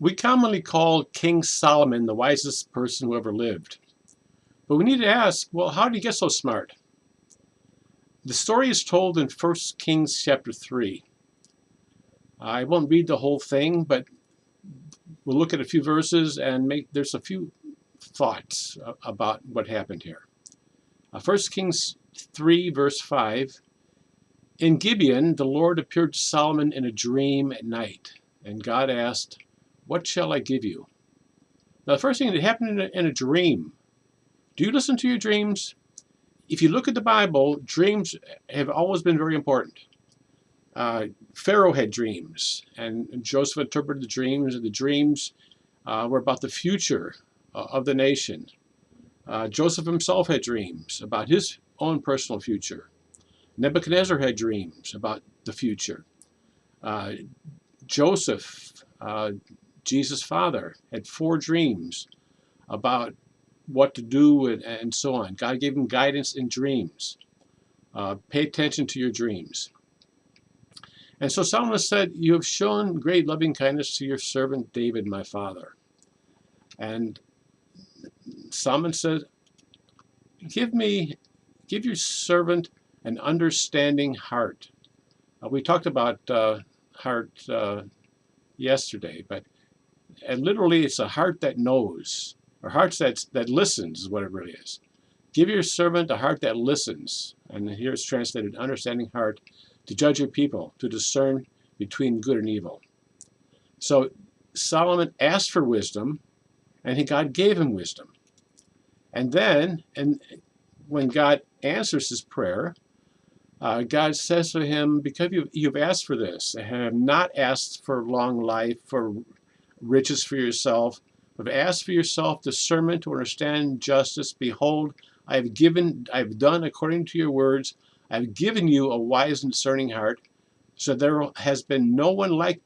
We commonly call King Solomon the wisest person who ever lived. But we need to ask, well, how did he get so smart? The story is told in 1 Kings chapter 3. I won't read the whole thing, but we'll look at a few verses and there's a few thoughts about what happened here. 1 Kings 3, verse 5. In Gibeon, the Lord appeared to Solomon in a dream at night, and God asked, "What shall I give you?" Now, the first thing that happened in a dream. Do you listen to your dreams? If you look at the Bible, dreams have always been very important. Pharaoh had dreams, and Joseph interpreted the dreams, and the dreams were about the future of the nation. Joseph himself had dreams about his own personal future. Nebuchadnezzar had dreams about the future. Joseph, Jesus' father, had 4 dreams about what to do and so on. God gave him guidance in dreams. Pay attention to your dreams. And so Solomon said, "You have shown great loving kindness to your servant David, my father." And Solomon said, give your servant an understanding heart. We talked about heart yesterday, but literally it's a heart that knows, or hearts that listens is what it really is. Give your servant a heart that listens, and here it's translated understanding heart, to judge your people, to discern between good and evil. So Solomon asked for wisdom, and God gave him wisdom. And then, when God answers his prayer, God says to him, because you've asked for this, and have not asked for long life, for riches for yourself, but asked for yourself discernment to understand justice. Behold, I have done according to your words. I have given you a wise and discerning heart, so there has been no one like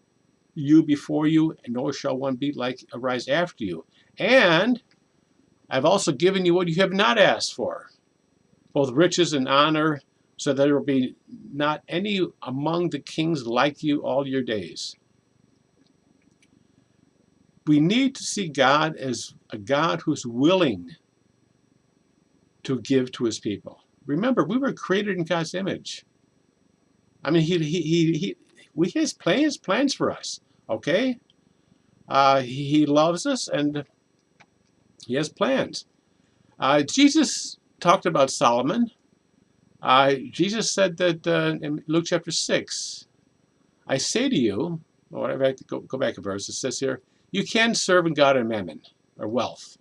you before you, and nor shall one be like arise after you. And I've also given you what you have not asked for, both riches and honor, so that there will be not any among the kings like you all your days. We need to see God as a God who's willing to give to his people. Remember, we were created in God's image. I mean, he has plans for us, okay? He loves us, and he has plans. Jesus talked about Solomon. Jesus said that in Luke chapter 6, I say to you, or I have to go back a verse, it says here, you can serve God and mammon, or wealth,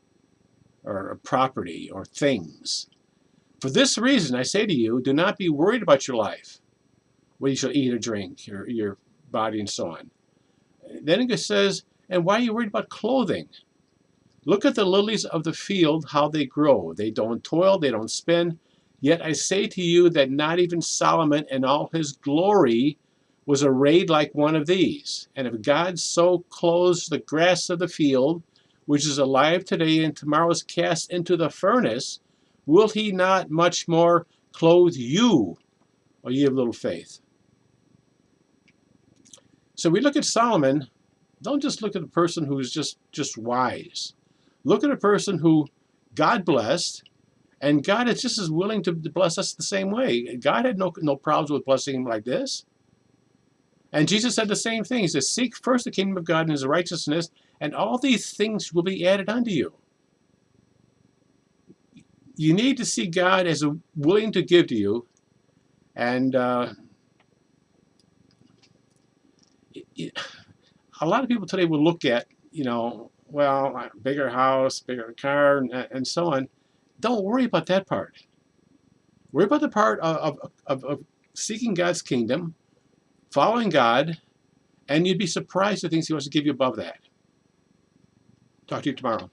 or property, or things. For this reason, I say to you, do not be worried about your life, what you shall eat or drink, your body, and so on. Then it says, and why are you worried about clothing? Look at the lilies of the field, how they grow. They don't toil, they don't spin. Yet I say to you that not even Solomon in all his glory was arrayed like one of these. And if God so clothes the grass of the field, which is alive today and tomorrow is cast into the furnace, will he not much more clothe you, O ye of little faith? So we look at Solomon. Don't just look at a person who's just wise. Look at a person who God blessed, and God is just as willing to bless us the same way. God had no problems with blessing him like this. And Jesus said the same thing. He says, seek first the kingdom of God and his righteousness, and all these things will be added unto you. You need to see God as willing to give to you. And a lot of people today will look at, well, bigger house, bigger car, and so on. Don't worry about that part. Worry about the part of seeking God's kingdom, following God, and you'd be surprised at things he wants to give you above that. Talk to you tomorrow.